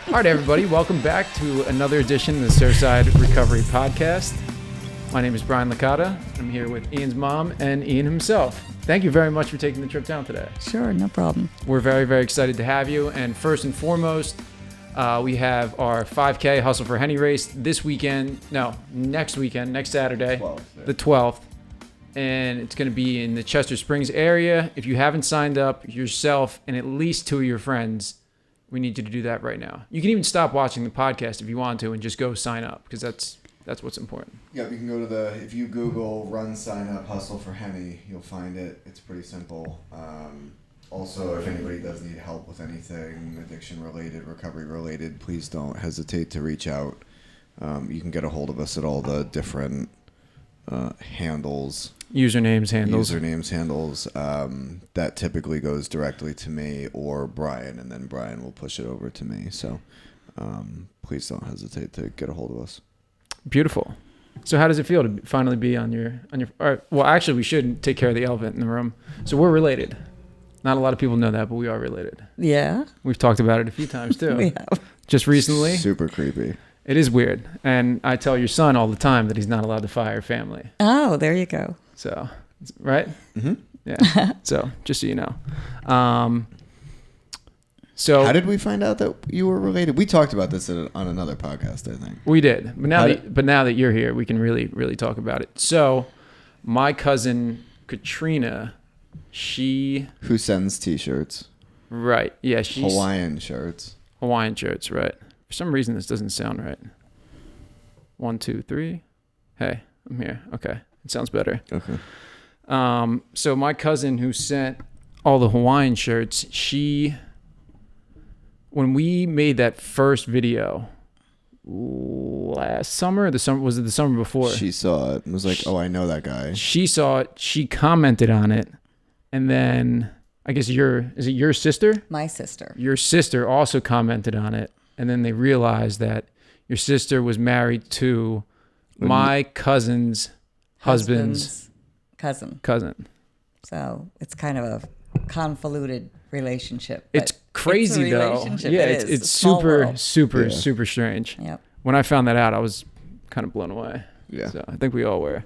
All right, everybody, welcome back to another edition of the Surfside Recovery Podcast. My name is Brian Licata. I'm here with Ian's mom and Ian himself. Thank you very much for taking the trip down today. Sure, no problem. We're very, very excited to have you. And first and foremost, we have our 5K Hustle for Henny race next weekend, next Saturday, 12th, yeah. the 12th. And it's going to be in the Chester Springs area. If you haven't signed up yourself and at least two of your friends, we need you to do that right now. You can even stop watching the podcast if you want to and just go sign up, because that's what's important. Yeah, you can go to if you Google run sign up hustle for Henny, you'll find it. It's pretty simple. Also, if anybody does need help with anything addiction related, recovery related, please don't hesitate to reach out. You can get a hold of us at all the different handles. Usernames, handles. That typically goes directly to me or Brian, and then Brian will push it over to me. So please don't hesitate to get a hold of us. Beautiful. So how does it feel to finally be on your all right, well, actually, we should take care of the elephant in the room. So we're related. Not a lot of people know that, but we are related. Yeah. We've talked about it a few times too. We have. Just recently. Super creepy. It is weird. And I tell your son all the time that he's not allowed to fire family. Oh, there you go. So, right? Mm-hmm. Yeah. So, just so you know. So how did we find out that you were related? We talked about this on another podcast, I think. We did. But now that you're here, we can really, really talk about it. So, my cousin Katrina, who sends T-shirts? Right. Yeah, she's Hawaiian shirts, right. For some reason, this doesn't sound right. 1, 2, 3. Hey, I'm here. Okay. It sounds better. Okay. So my cousin who sent all the Hawaiian shirts, when we made that first video last summer, was it the summer before? She saw it and was like, "Oh, I know that guy." She saw it. She commented on it, and then I guess is it your sister? My sister. Your sister also commented on it, and then they realized that your sister was married to my cousin's husband's cousin. So it's kind of a convoluted relationship. It's crazy it's a though. relationship. Yeah, it is. it's a small world. super strange. Yep. When I found that out, I was kind of blown away. Yeah. So I think we all were.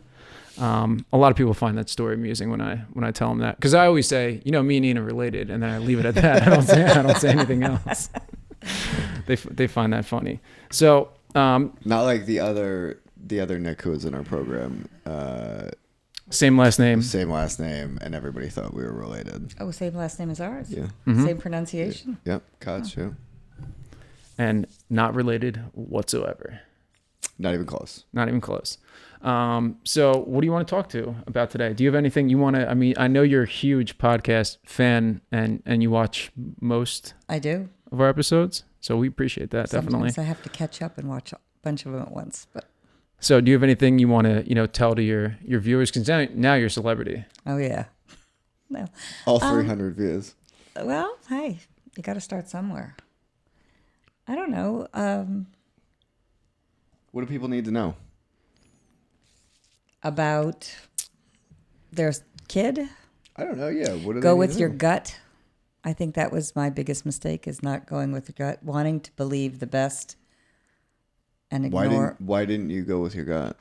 A lot of people find that story amusing when I tell them that, because I always say, me and Ian are related, and then I leave it at that. I don't say anything else. They find that funny. So not like the other Nick who was in our program. Same last name, and everybody thought we were related. Oh, same last name as ours? Yeah. Mm-hmm. Same pronunciation? Yep, Kochs, yeah. And not related whatsoever. Not even close. Not even close. So what do you want to talk to about today? Do you have anything you want to, I know you're a huge podcast fan and you watch most I do. of our episodes. So we appreciate that. Sometimes definitely. I have to catch up and watch a bunch of them at once. But So do you have anything you want to, tell to your viewers? Because now you're a celebrity. oh yeah. No. All 300 views. Well, hey, you got to start somewhere. I don't know. What do people need to know? About their kid? I don't know. Yeah. What do Go they with need your to know? gut. I think that was my biggest mistake, is not going with your gut, wanting to believe the best and ignore. Why didn't you go with your gut?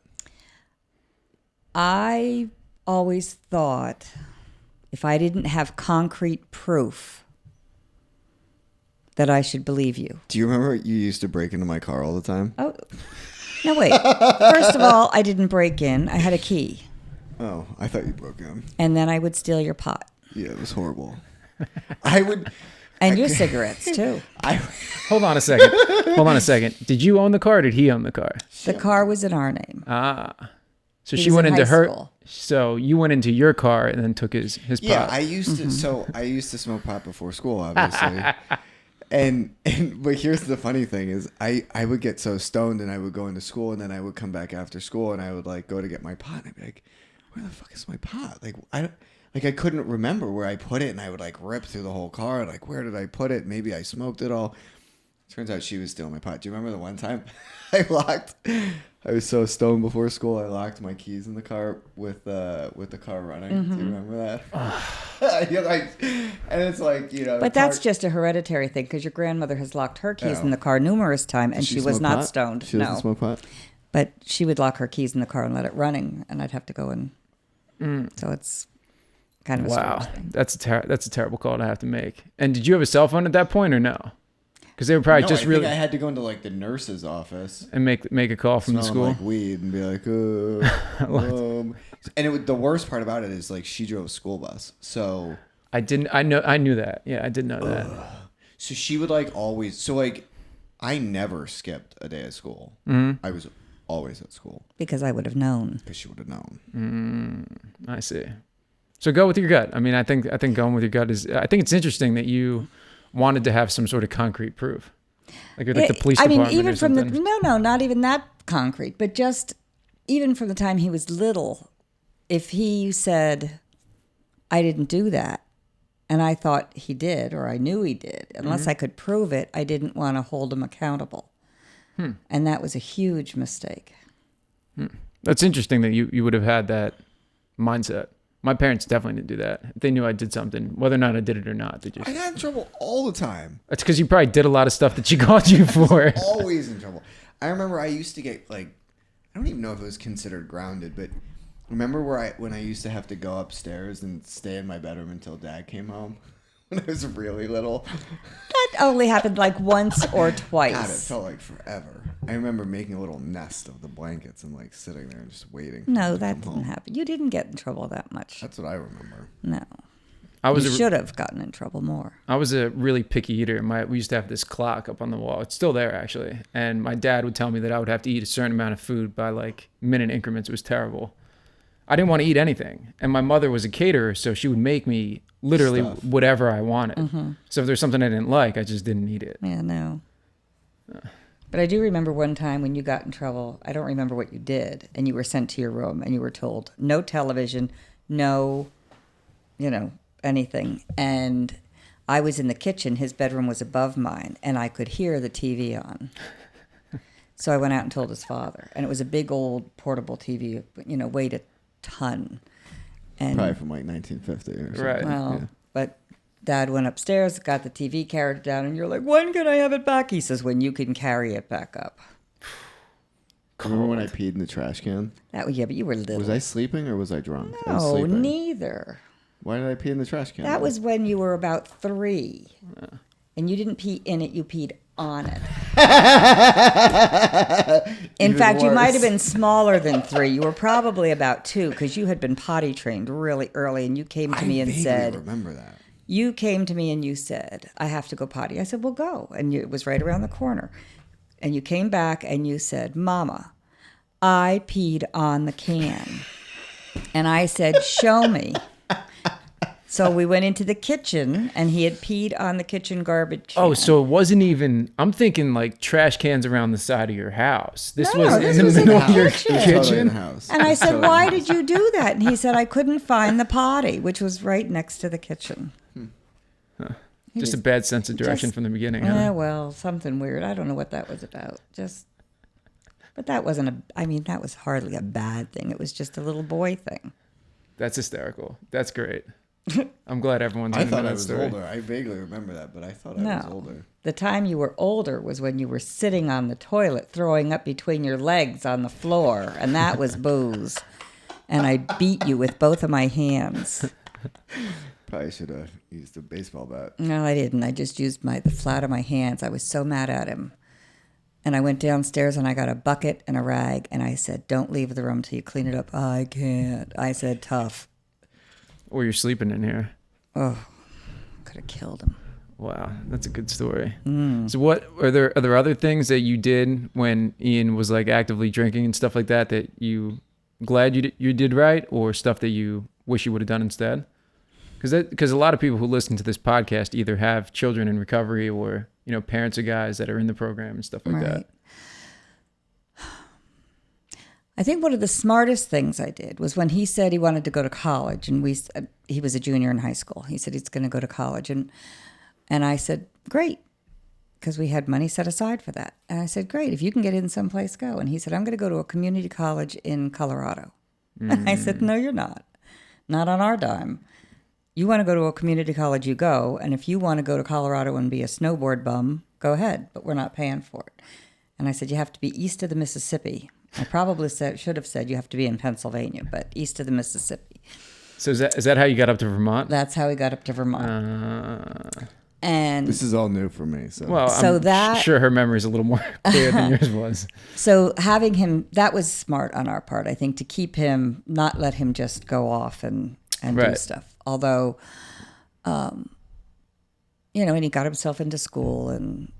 I always thought if I didn't have concrete proof that I should believe you. Do you remember you used to break into my car all the time? Oh, no, wait. First of all, I didn't break in. I had a key. Oh, I thought you broke in. And then I would steal your pot. Yeah, it was horrible. I would. And your cigarettes, too. Hold on a second. Did you own the car or did he own the car? The car was in our name. So He she was went in into high her. school. So you went into your car and then took his pot. Yeah, I used to. So I used to smoke pot before school, obviously. And but here's the funny thing is I would get so stoned and I would go into school and then I would come back after school and I would like go to get my pot and I'd be like, where the fuck is my pot? I couldn't remember where I put it, and I would like rip through the whole car. Like, where did I put it? Maybe I smoked it all. Turns out she was stealing my pot. Do you remember the one time I I was so stoned before school. I locked my keys in the car with the car running. Do you remember that? You're like, and it's like, you know. But that's just a hereditary thing because your grandmother has locked her keys in the car numerous times, and she was smoke not pot? stoned. She doesn't smoke pot. But she would lock her keys in the car and let it running, and I'd have to go and. So it's kind of a strange thing. That's a terrible call to have to make. And did you have a cell phone at that point or no? Because they were probably I think I had to go into like the nurse's office and make a call from the school. Like weed and be like, and the worst part about it is like she drove a school bus, so I knew that. Yeah, I did know that. So she would like always. So like, I never skipped a day of school. I was always at school Because I would have known. because she would have known. I see. So go with your gut. I mean, I think going with your gut is. I think it's interesting that you wanted to have some sort of concrete proof, like the police department. I mean, even from not even that concrete, but just even from the time he was little, if he said, "I didn't do that," and I thought he did, or I knew he did, unless I could prove it, I didn't want to hold him accountable, and that was a huge mistake. That's interesting that you would have had that mindset. My parents definitely didn't do that. If they knew I did something, whether or not I did it or not, they just. I got in trouble all the time. That's because you probably did a lot of stuff that she called you for. Always in trouble. I remember I used to get like, I don't even know if it was considered grounded, but remember when I used to have to go upstairs and stay in my bedroom until Dad came home when I was really little. That only happened like once or twice. God, it felt like forever. I remember making a little nest of the blankets and like sitting there and just waiting. No, that didn't happen. You didn't get in trouble that much. That's what I remember. No. You should have gotten in trouble more. I was a really picky eater. We used to have this clock up on the wall. It's still there, actually. And my dad would tell me that I would have to eat a certain amount of food by like minute increments. It was terrible. I didn't want to eat anything. And my mother was a caterer, so she would make me literally whatever I wanted. So if there's something I didn't like, I just didn't eat it. Yeah, no. But I do remember one time when you got in trouble, I don't remember what you did, and you were sent to your room and you were told no television, no, anything. And I was in the kitchen, his bedroom was above mine, and I could hear the TV on. So I went out and told his father. And it was a big old portable TV, weighed a ton. And Probably from like 1950 or something. Right. Well, but Dad went upstairs, got the TV, carried it down, and you're like, when can I have it back? He says, when you can carry it back up. Remember when I peed in the trash can? Yeah, but you were little. Was I sleeping or was I drunk? I was No, sleeping. neither. Why did I pee in the trash can? That was when you were about 3. And you didn't pee in it, you peed on it. In fact, you might have been smaller than 3. You were probably about 2 because you had been potty trained really early, and you came to me and said, I remember that. You came to me and you said, I have to go potty. I said, well, go. And it was right around the corner. And you came back and you said, Mama, I peed on the can. And I said, show me. So we went into the kitchen, and he had peed on the kitchen garbage can. Oh, so it wasn't even. I'm thinking like trash cans around the side of your house. This was this in was the in middle the of your kitchen. Totally in kitchen. the house. And I said, why did you do that? And he said, I couldn't find the potty, which was right next to the kitchen. Just a bad sense of direction from the beginning. Yeah, Huh? well, something weird. I don't know what that was about. But that wasn't that was hardly a bad thing. It was just a little boy thing. That's hysterical. That's great. I'm glad everyone's I into thought that I was story. older. I vaguely remember that, but I thought I was older. The time you were older was when you were sitting on the toilet, throwing up between your legs on the floor, and that was booze. And I beat you with both of my hands. Probably should have used a baseball bat. No, I didn't. I just used the flat of my hands. I was so mad at him. And I went downstairs and I got a bucket and a rag, and I said, don't leave the room till you clean it up. I can't. I said, tough. Or you're sleeping in here. Oh, could have killed him. Wow, that's a good story. So what are there other things that you did when Ian was like actively drinking and stuff like that you glad you did right, or stuff that you wish you would have done instead? Because a lot of people who listen to this podcast either have children in recovery or parents of guys that are in the program and stuff like that. I think one of the smartest things I did was when he said he wanted to go to college, and he was a junior in high school. He said he's going to go to college, and I said, great. because we had money set aside for that. And I said, great, if you can get in someplace, go. And he said, I'm going to go to a community college in Colorado. And I said, no, you're not. Not on our dime. You want to go to a community college, you go. And if you want to go to Colorado and be a snowboard bum, go ahead, but we're not paying for it. And I said, you have to be east of the Mississippi. I probably should have said you have to be in Pennsylvania, but east of the Mississippi. So is that how you got up to Vermont? That's how we got up to Vermont. And This is all new for me. So, Well, So I'm that- sure her memory is a little more clear than yours was. so having him, that was smart on our part, I think, to keep him, not let him just go off and do Right. stuff. Although, and he got himself into school, and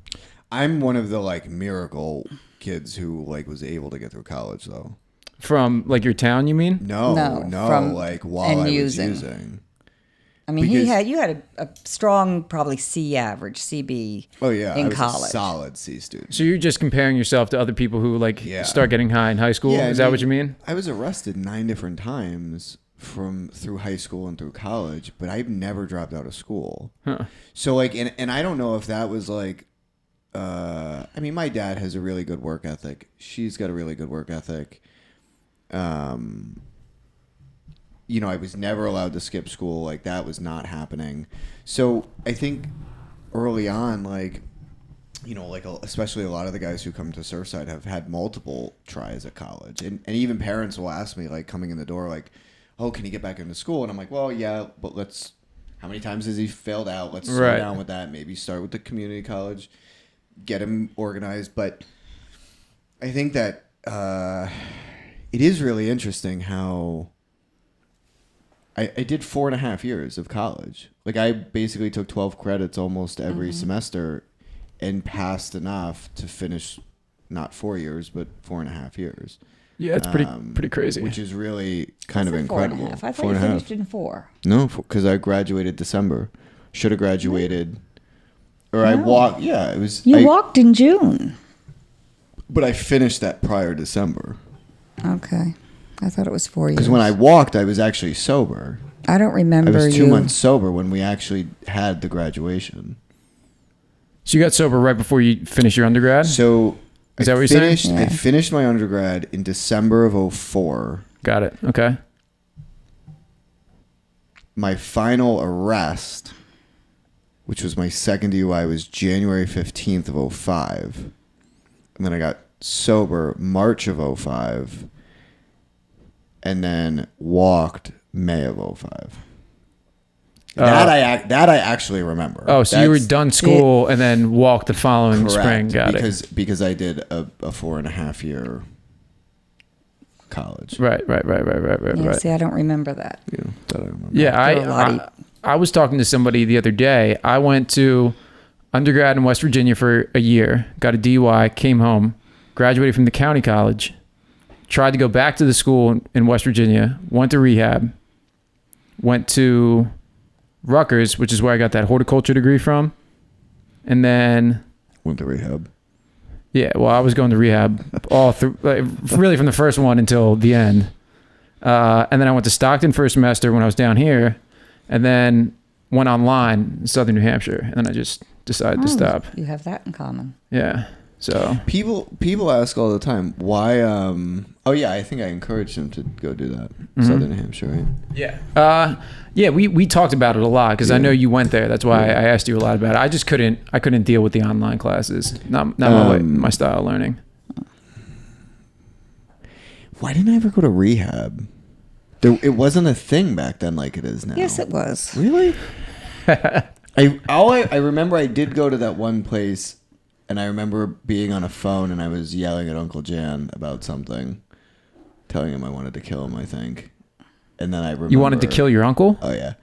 I'm one of the like miracle kids who like was able to get through college though. From like your town, you mean? No, from- like while and I was using. using. I mean, Because- you had a strong, probably C average, CB. Oh yeah, in I was college. a solid C student. So you're just comparing yourself to other people who like Yeah. start getting high in high school? Yeah, Is that what you mean? I was arrested 9 different times through high school and through college, but I've never dropped out of school. Huh. So like, and I don't know if that was like, I mean, my dad has a really good work ethic. She's got a really good work ethic. I was never allowed to skip school. Like that was not happening. So I think early on, like, especially a lot of the guys who come to Surfside have had multiple tries at college. And even parents will ask me, like, coming in the door, like, oh, can he get back into school? And I'm like, well, yeah, but how many times has he failed out? Let's slow Right. down with that. Maybe start with the community college, get him organized. But I think that it is really interesting how I did 4.5 years of college. Like, I basically took 12 credits almost every semester and passed enough to finish not 4 years, but 4.5 years. Yeah, it's pretty crazy. Which is really kind of I said incredible. 4.5. I thought you finished in 4. No, because I graduated December. Should have graduated, or I walked. Yeah, it was. You walked in June. But I finished that prior December. Okay. I thought it was 4 years. Because when I walked, I was actually sober. I don't remember I was you. 2 months sober when we actually had the graduation. So you got sober right before you finished your undergrad? So Is that what you're saying? Yeah. I finished my undergrad in December of 2004. Got it. Okay. My final arrest, which was my second DUI, was January 15th of 2005. And then I got sober March of 2005. And then walked May of 2005. That I actually remember. Oh, so you were That's done school and then walked the following spring. Got it. Because I did a 4.5 year college. Right. Yeah, see, I don't remember that. Yeah, that I remember. Yeah, There were a lot I was talking to somebody the other day. I went to undergrad in West Virginia for a year, got a DUI, came home, graduated from the county college, tried to go back to the school in West Virginia, went to rehab, went to Rutgers, which is where I got that horticulture degree from. And then, Went to rehab. yeah, well, I was going to rehab all through, like, really from the first one until the end. And then I went to Stockton for a semester when I was down here, and then went online in Southern New Hampshire. And then I just decided to stop. You have that in common. Yeah. So People ask all the time why. Oh yeah, I think I encouraged him to go do that. Southern New Hampshire, right? yeah. Yeah, we talked about it a lot because I know you went there. That's why I asked you a lot about it. I just couldn't deal with the online classes. Not my style of learning. Why didn't I ever go to rehab? It wasn't a thing back then like it is now. Yes, it was. Really? I remember I did go to that one place, and I remember being on a phone and I was yelling at Uncle Jan about something, telling him I wanted to kill him, I think. And then I remember... You wanted to kill your uncle? Oh, yeah.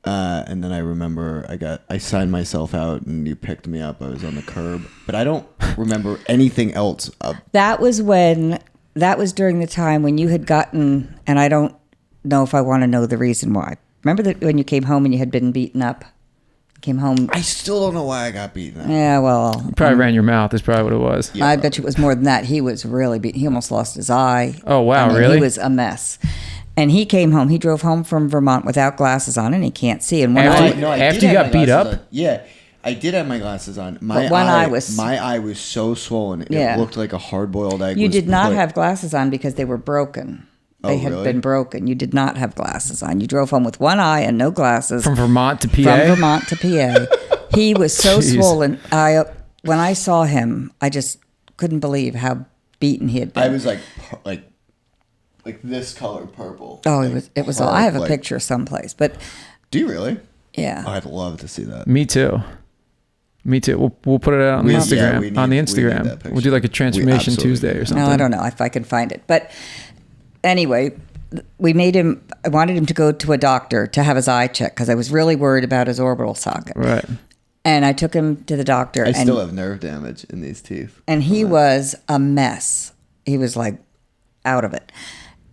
And then I remember I signed myself out and you picked me up. I was on the curb. But I don't remember anything else. That was during the time when you had gotten, and I don't know if I want to know the reason why. Remember that when you came home and you had been beaten up? You came home. I still don't know why I got beaten up. Yeah, well. You probably ran your mouth. That's probably what it was. Yeah, I bet you it was more than that. He was really beaten. He almost lost his eye. Oh, wow, I mean, really? He was a mess. And he came home. He drove home from Vermont without glasses on, and he can't see. And when After- I after you got beat up? Yeah. I did have my glasses on. But one eye was- my eye was so swollen. It Yeah. looked like a hard-boiled egg. You was did not put- have glasses on because they were broken. They Oh, had really? been broken. You did not have glasses on. You drove home with one eye and no glasses. From Vermont to PA. From Vermont to PA. He was so Jeez. swollen. When I saw him, I just couldn't believe how beaten he had been. I was like this color purple. Oh, Like, it was. hard, I have a like- picture someplace, but Do you really? yeah. Oh, I'd love to see that. Me too. Me too. We'll put it out on We- the yeah, Instagram. we need- on the we need Instagram. that picture. We'll do like a transformation absolutely Tuesday need or that. something. No, I don't know if I can find it. But anyway, we made him. I wanted him to go to a doctor to have his eye checked because I was really worried about his orbital socket. Right. And I took him to the doctor. I and, still have nerve damage in these teeth. and he was a mess. He was like out of it.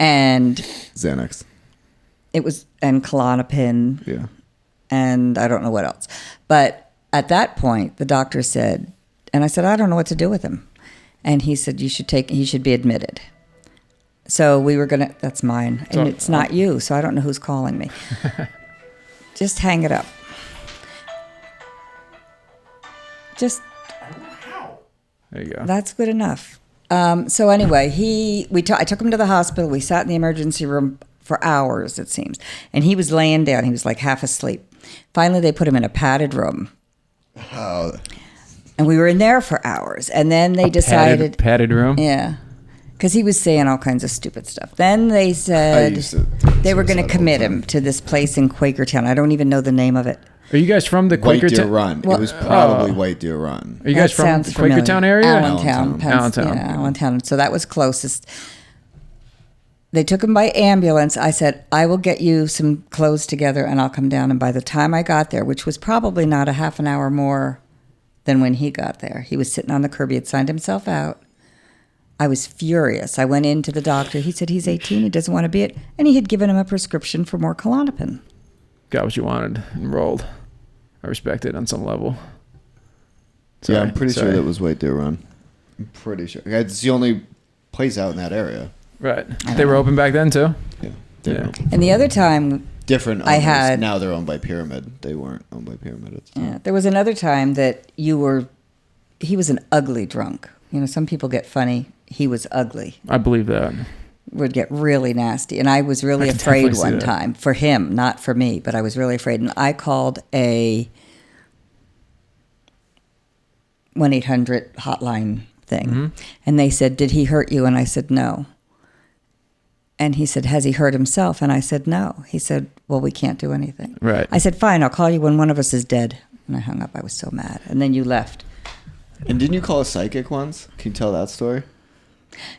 And Xanax. it was, and Klonopin, Yeah. and I don't know what else. But at that point, the doctor said, and I said, I don't know what to do with him. And he said, he should be admitted. So we were going to, that's mine. And it's not you, so I don't know who's calling me. Just hang it up. Just, There you go. that's good enough. So anyway, I took him to the hospital. We sat in the emergency room for hours, it seems. And he was laying down. He was like half asleep. Finally, they put him in a padded room. Oh, And we were in there for hours. And then they decided, padded room. yeah, because he was saying all kinds of stupid stuff. Then they I said used to they were going to suicide all commit the him time. to this place in Quakertown. I don't even know the name of it. Are you guys from the White Quaker Deer Town? Run. Well- It was probably White Deer Run. Are you guys That from sounds the Quakertown familiar. area? Allentown. Allentown. Yeah, Allentown. So that was closest. They took him by ambulance. I said, I will get you some clothes together and I'll come down. And by the time I got there, which was probably not a half an hour more than when he got there, he was sitting on the curb. He had signed himself out. I was furious. I went in to the doctor. He said he's 18. He doesn't want to be it. And he had given him a prescription for more Klonopin. Got what you wanted. Enrolled. I respect it on some level. Yeah, I'm pretty Sorry. sure that was White Deer Run. I'm pretty sure. It's the only place out in that area. Right. They were open back then too. Yeah. Yeah. And the other time, Different owners. I had- Now they're owned by Pyramid. They weren't owned by Pyramid at the time. yeah, there was another time that he was an ugly drunk. You know, some people get funny. He was ugly. I believe that. Would get really nasty. And I was really I can afraid definitely see one that. time for him, not for me, but I was really afraid. And I called a 1-800 hotline thing. Mm-hmm. And they said, did he hurt you? And I said, no. And he said, has he hurt himself? And I said, no. He said, well, we can't do anything. Right. I said, fine, I'll call you when one of us is dead. And I hung up. I was so mad. And then you left. And didn't you call a psychic once? Can you tell that story?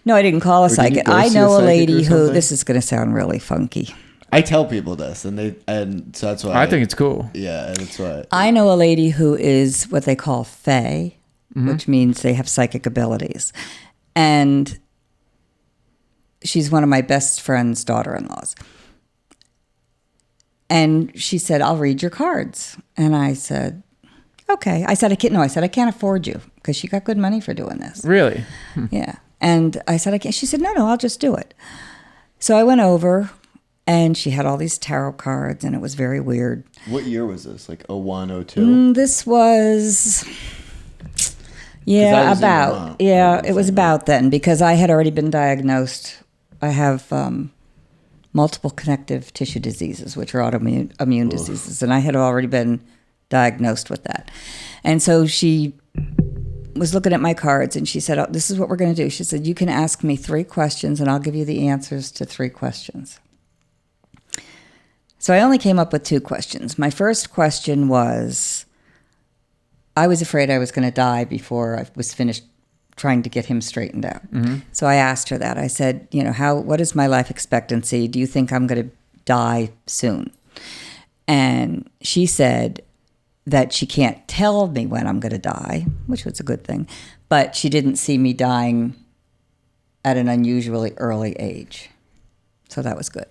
No, I didn't call a Or did you psychic. go I see a know a psychic lady or who, something? this is going to sound really funky. I tell people this, and so that's why I think it's cool. yeah, and that's why. I know a lady who is what they call fae, Mm-hmm. which means they have psychic abilities. And she's one of my best friend's daughter-in-laws. And she said, I'll read your cards. And I said, okay. I said, I can't afford you because she got good money for doing this. Really? Yeah. And I said, I can't. She said, no, I'll just do it. So I went over and she had all these tarot cards and it was very weird. What year was this? Like 01, 02? This was, I yeah, was in about, Vermont. yeah, I it was was about then because I had already been diagnosed. I have multiple connective tissue diseases, which are autoimmune diseases, and I had already been diagnosed with that. And so she was looking at my cards and she said, oh, this is what we're going to do. She said, you can ask me 3 questions and I'll give you the answers to 3 questions. So I only came up with 2 questions. My first question was, I was afraid I was going to die before I was finished trying to get him straightened out. Mm-hmm. So I asked her that. I said, you know, what is my life expectancy? Do you think I'm going to die soon? And she said that she can't tell me when I'm going to die, which was a good thing, but she didn't see me dying at an unusually early age. So that was good.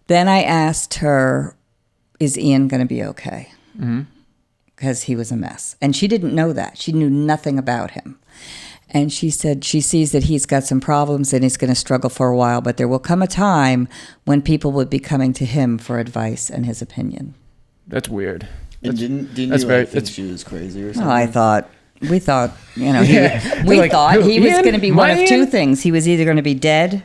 Then I asked her, is Ian going to be okay? Because he was a mess. And she didn't know that. She knew nothing about him. And she said she sees that he's got some problems and he's going to struggle for a while, but there will come a time when people will be coming to him for advice and his opinion. That's weird. And didn't that's you very- think that's- she was crazy or something? Well, we thought, Yeah. we Like, thought who, he was Ian? going to be My one of two Ian? things. He was either going to be dead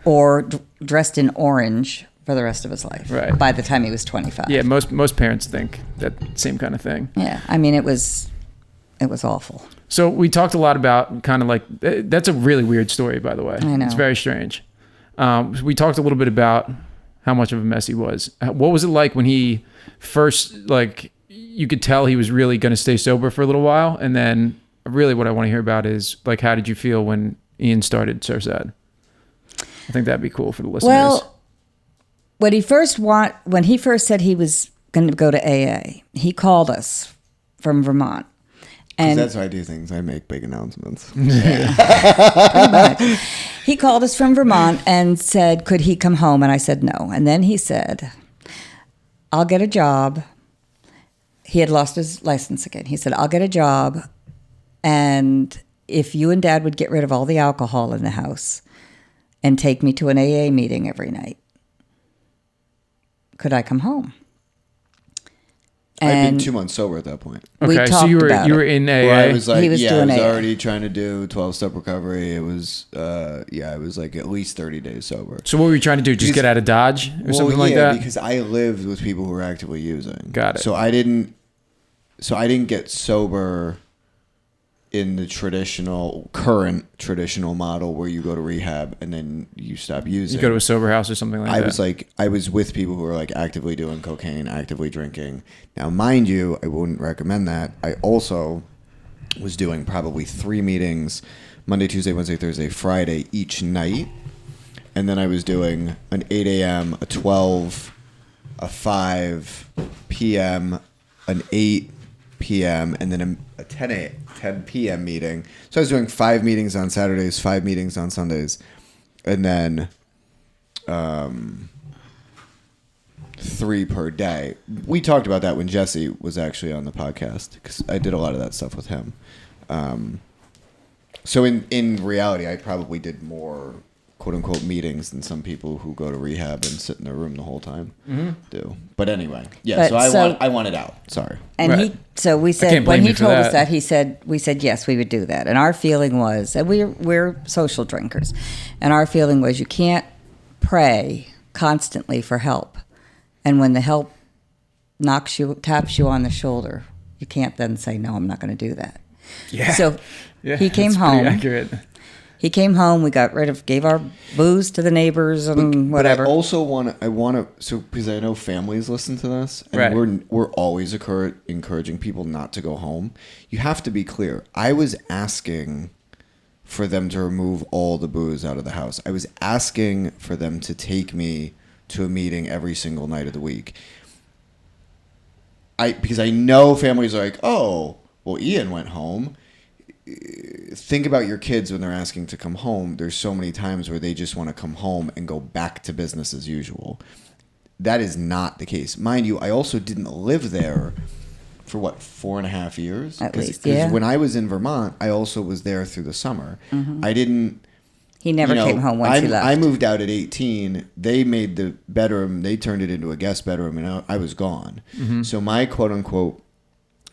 or dressed in orange for the rest of his life. Right. By the time he was 25. Yeah, most parents think that same kind of thing. Yeah. I mean, it was awful. So we talked a lot about kind of like that's a really weird story, by the way. I know. It's very strange. We talked a little bit about how much of a mess he was. What was it like when he first, like, you could tell he was really going to stay sober for a little while, and then really what I want to hear about is like, how did you feel when Ian started Surfside? I think that'd be cool for the listeners. Well, when he first said he was going to go to AA, he called us from Vermont. Because And that's how I do things. I make big announcements. he called us from Vermont and said, could he come home? And I said no. And then he said, I'll get a job. He had lost his license again. He said, I'll get a job. And if you and Dad would get rid of all the alcohol in the house and take me to an AA meeting every night, could I come home? I'd been And 2 months sober at that point. we okay, so talked you about were it. in AA. Where I was like, He was I doing was AA. already trying to do 12-step recovery. It was, I was like at least 30 days sober. So what were you trying to do? Just Because- get out of Dodge or something like that? because I lived with people who were actively using. Got it. So I didn't get sober in the current traditional model where you go to rehab and then you stop using. You go to a sober house or something like that. I was with people who were like actively doing cocaine, actively drinking. Now, mind you, I wouldn't recommend that. I also was doing probably 3 meetings, Monday, Tuesday, Wednesday, Thursday, Friday, each night. And then I was doing an 8 a.m., a 12, a 5 p.m., an 8 p.m., and then a 10 p.m. meeting. So I was doing 5 meetings on Saturdays, 5 meetings on Sundays, and then 3 per day. We talked about that when Jesse was actually on the podcast because I did a lot of that stuff with him. So in reality, I probably did more quote unquote meetings than some people who go to rehab and sit in their room the whole time do. But anyway, yeah. But I wanted out. Sorry. And Right. we can't said, blame when you he for told us that. that, we said, yes, we would do that. And our feeling was, and we're social drinkers, and our feeling was you can't pray constantly for help. And when the help taps you on the shoulder, you can't then say, no, I'm not going to do that. Yeah. So Yeah, he came that's pretty home. accurate. He came home. We gave our booze to the neighbors and whatever. But I also want to, so because I know families listen to this, and Right. we're always encouraging people not to go home. You have to be clear. I was asking for them to remove all the booze out of the house. I was asking for them to take me to a meeting every single night of the week. Because I know families are like, oh, well, Ian went home. Think about your kids when they're asking to come home. There's so many times where they just want to come home and go back to business as usual. That is not the case. Mind you, I also didn't live there for 4.5 years? At least, 'cause yeah. when I was in Vermont, I also was there through the summer. I didn't... he never came home once he left. I moved out at 18. They made the bedroom, they turned it into a guest bedroom, and I was gone. So my quote-unquote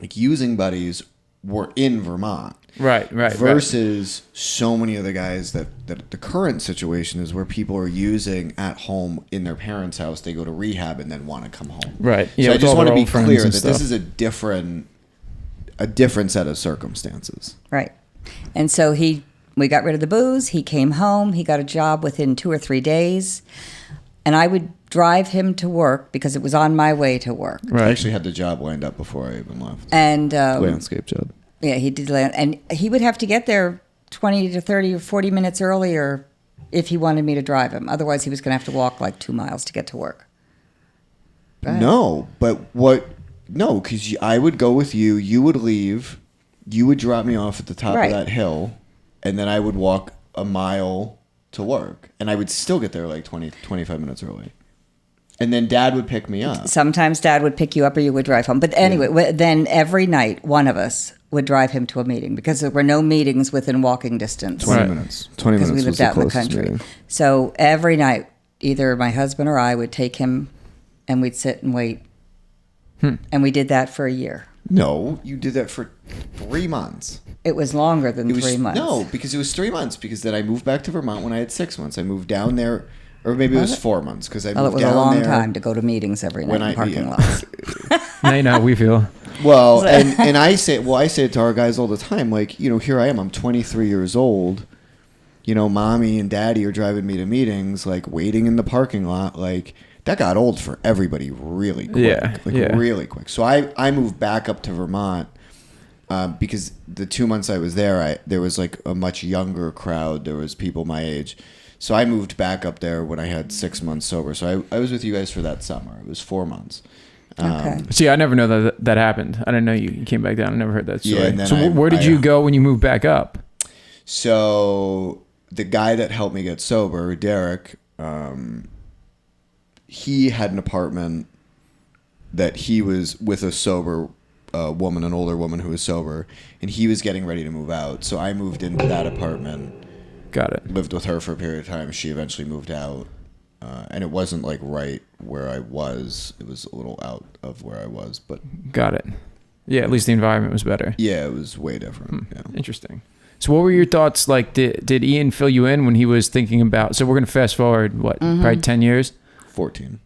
like using buddies were in Vermont. Right. Versus so many of the guys that the current situation is where people are using at home in their parents' house. They go to rehab and then want to come home. Right. So Yeah, I with just all want to their be old friends clear and that this stuff. is a different set of circumstances. Right. And so we got rid of the booze. He came home. He got a job within 2 or 3 days. And I would drive him to work because it was on my way to work. I actually had the job lined up before I even left. And Landscape job. yeah, he did land. And he would have to get there 20 to 30 or 40 minutes earlier if he wanted me to drive him. Otherwise, he was going to have to walk like 2 miles to get to work. Right. No, but no, because I would go with you. You would leave. You would drop me off at the top Right. of that hill. And then I would walk a mile to work. And I would still get there like 20, 25 minutes early. And then Dad would pick me up. Sometimes Dad would pick you up or you would drive home. But anyway, then every night, one of us would drive him to a meeting because there were no meetings within walking distance. 20 Right. minutes. 20 Because minutes we was lived the out in the closest country. meeting. So every night, either my husband or I would take him and we'd sit and wait And we did that for a year. No, you did that for 3 months. It was longer than 3 months. No, because it was 3 months. Because then I moved back to Vermont when I had 6 months. I moved down there, or maybe it was 4 months. Because I Well, it moved was down a long there time to go to meetings every night in parking lots. Now you know how we feel. Well, and I say it to our guys all the time. Like, here I am. I'm 23 years old. Mommy and daddy are driving me to meetings, like waiting in the parking lot. Like, that got old for everybody really quick. Really quick. So I moved back up to Vermont because the 2 months I was there, there was like a much younger crowd. There was people my age. So I moved back up there when I had 6 months sober. So I was with you guys for that summer. It was 4 months. Okay. See, I never know that happened. I didn't know you came back down. I never heard that story. Yeah, and then so where did you go when you moved back up? So the guy that helped me get sober, Derek, he had an apartment that he was with a sober woman, an older woman who was sober, and he was getting ready to move out. So I moved into that apartment. Got it. Lived with her for a period of time. She eventually moved out. And it wasn't like right where I was. It was a little out of where I was, but got it. Yeah, at least the environment was better. Yeah, it was way different. Yeah. Interesting. So what were your thoughts? Like, did Ian fill you in when he was thinking about, so we're going to fast forward, probably 10 years? 14.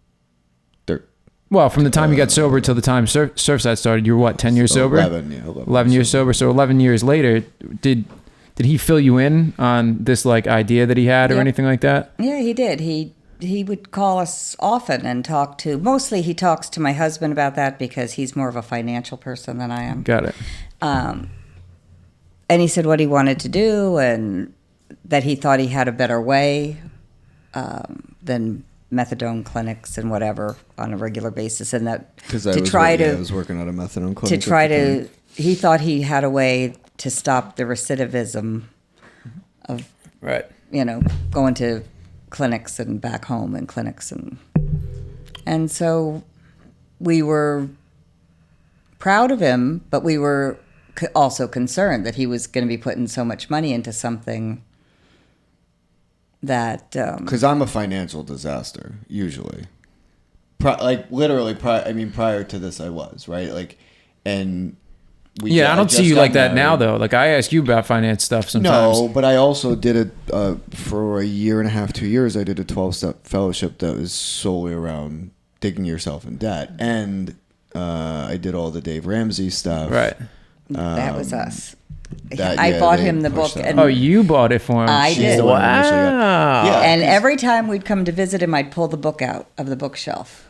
Well, from the time you got sober till the time Surfside started, you were 10 years sober? 11, yeah. 11 years sober. So 11 years later, did he fill you in on this like idea that he had or anything like that? Yeah, he did. He would call us often and mostly he talks to my husband about that because he's more of a financial person than I am. Got it. And he said what he wanted to do and that he thought he had a better way than methadone clinics and whatever on a regular basis, and that I was working at a methadone clinic. He thought he had a way to stop the recidivism of going to clinics and back home and clinics and so we were proud of him, but we were also concerned that he was going to be putting so much money into something that because I'm a financial disaster usually. Prior to this I was right and I don't see you like that now though. Like I ask you about finance stuff sometimes. No, but I also did it for a year and a half, 2 years. I did a 12-step fellowship that was solely around digging yourself in debt, and I did all the Dave Ramsey stuff. Right. That was us. I bought him the book. And you bought it for him. I did. Wow. Yeah, and every time we'd come to visit him, I'd pull the book out of the bookshelf.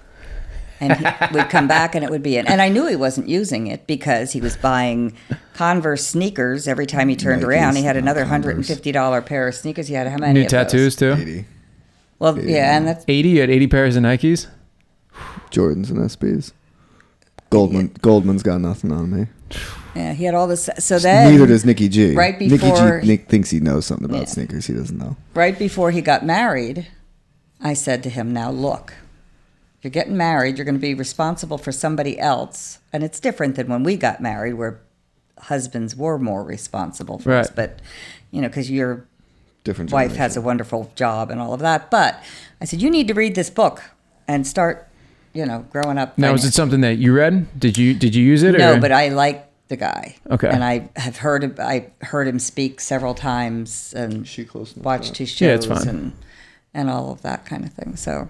And we'd come back and it would be in. And I knew he wasn't using it because he was buying Converse sneakers every time he turned around. He had another $150 pair of sneakers. He had how many new tattoos those? too? 80. Well, 80. Yeah, and that's 80. You had 80 pairs of Nikes? Jordans and SBs. Goldman's got nothing on me. Yeah, he had all this. So then, neither does Nikki G. Right before Nikki G thinks he knows something about sneakers. He doesn't know. Right before he got married, I said to him, "Now look, you're getting married. You're going to be responsible for somebody else, and it's different than when we got married, where husbands were more responsible for us. But because your wife has a wonderful job and all of that. But I said, you need to read this book and start." Growing up. Now, was it something that you read? Did you use it? No, but I like the guy. Okay. And I heard him speak several times and watched his shows. Yeah, it's fine. And all of that kind of thing. So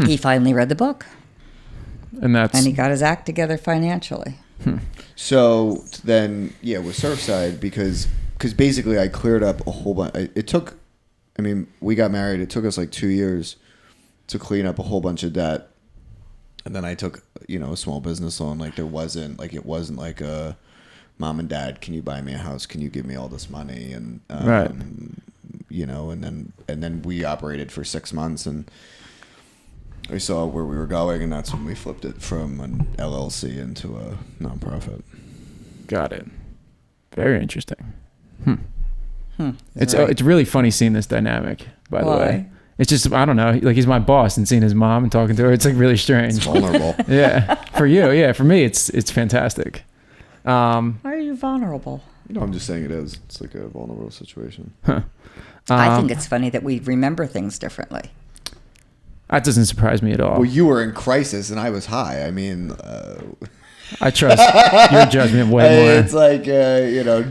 he finally read the book. And he got his act together financially. So then, with Surfside, because basically I cleared up a whole bunch. We got married. It took us like 2 years to clean up a whole bunch of debt. And then I took, a small business loan. It wasn't like a mom and dad, can you buy me a house? Can you give me all this money? And, right. And then we operated for 6 months and I saw where we were going. And that's when we flipped it from an LLC into a nonprofit. Got it. Very interesting. It's really funny seeing this dynamic, by the way. It's just, I don't know, like he's my boss and seeing his mom and talking to her. It's like really strange. It's vulnerable. Yeah. For you. Yeah. For me, it's fantastic. Why are you vulnerable? I'm just saying it is. It's like a vulnerable situation. I think it's funny that we remember things differently. That doesn't surprise me at all. Well, you were in crisis and I was high. I mean, I trust your judgment way more. it's like,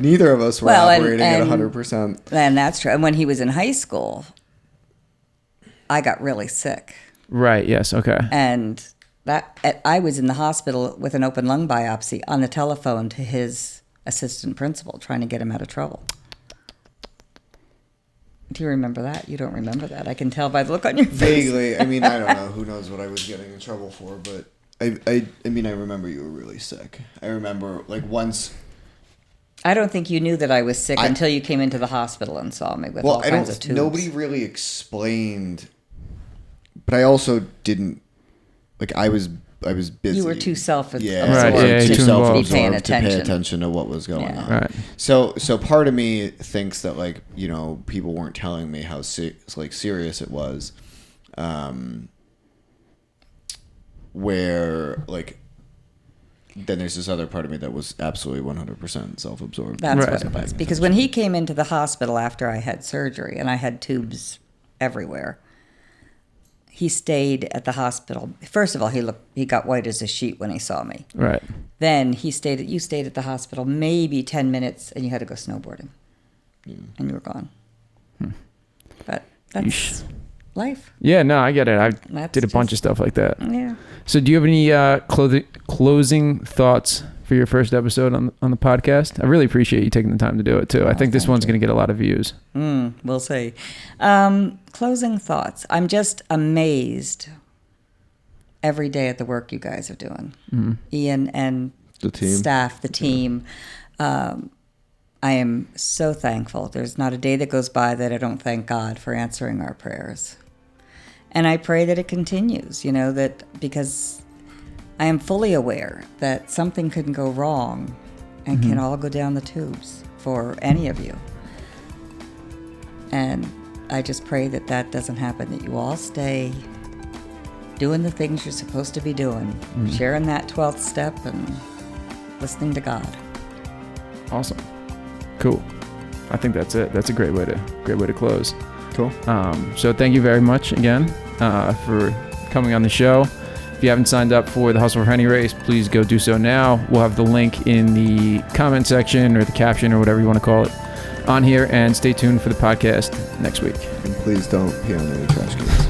neither of us were operating at 100%. And that's true. And when he was in high school, I got really sick. Right. Yes. Okay. And I was in the hospital with an open lung biopsy on the telephone to his assistant principal, trying to get him out of trouble. Do you remember that? You don't remember that. I can tell by the look on your face. Vaguely. I mean, I don't know. Who knows what I was getting in trouble for, but I remember you were really sick. I remember, like, once... I don't think you knew that I was sick until you came into the hospital and saw me with all kinds of tubes. Nobody really explained, but I also didn't, like, I was busy. You were too self-absorbed too self-absorbed to pay pay attention to what was going on. Right. So part of me thinks that, like, people weren't telling me how serious it was, where, like, then there's this other part of me that was absolutely 100% self-absorbed. That's what it was. Because when he came into the hospital after I had surgery and I had tubes everywhere, he stayed at the hospital. First of all, he got white as a sheet when he saw me. Right. Then you stayed at the hospital maybe 10 minutes and you had to go snowboarding. Yeah. And you were gone. But that's life. Yeah, no, I get it. I did a bunch of stuff like that. Yeah. So do you have any closing thoughts for your first episode on the podcast? I really appreciate you taking the time to do it too. I think this one's going to get a lot of views. We'll see. Closing thoughts. I'm just amazed every day at the work you guys are doing. Mm-hmm. Ian and the team. Staff, the team. I am so thankful. There's not a day that goes by that I don't thank God for answering our prayers. And I pray that it continues, that because I am fully aware that something can go wrong and can all go down the tubes for any of you. And I just pray that doesn't happen, that you all stay doing the things you're supposed to be doing, sharing that 12th step and listening to God. Awesome. Cool. I think that's it. That's a great way to close. Cool. So thank you very much again for coming on the show. If you haven't signed up for the Hustle for Penny race, please go do so now. We'll have the link in the comment section or the caption or whatever you want to call it on here, and stay tuned for the podcast next week. And please don't pee on any trash cans.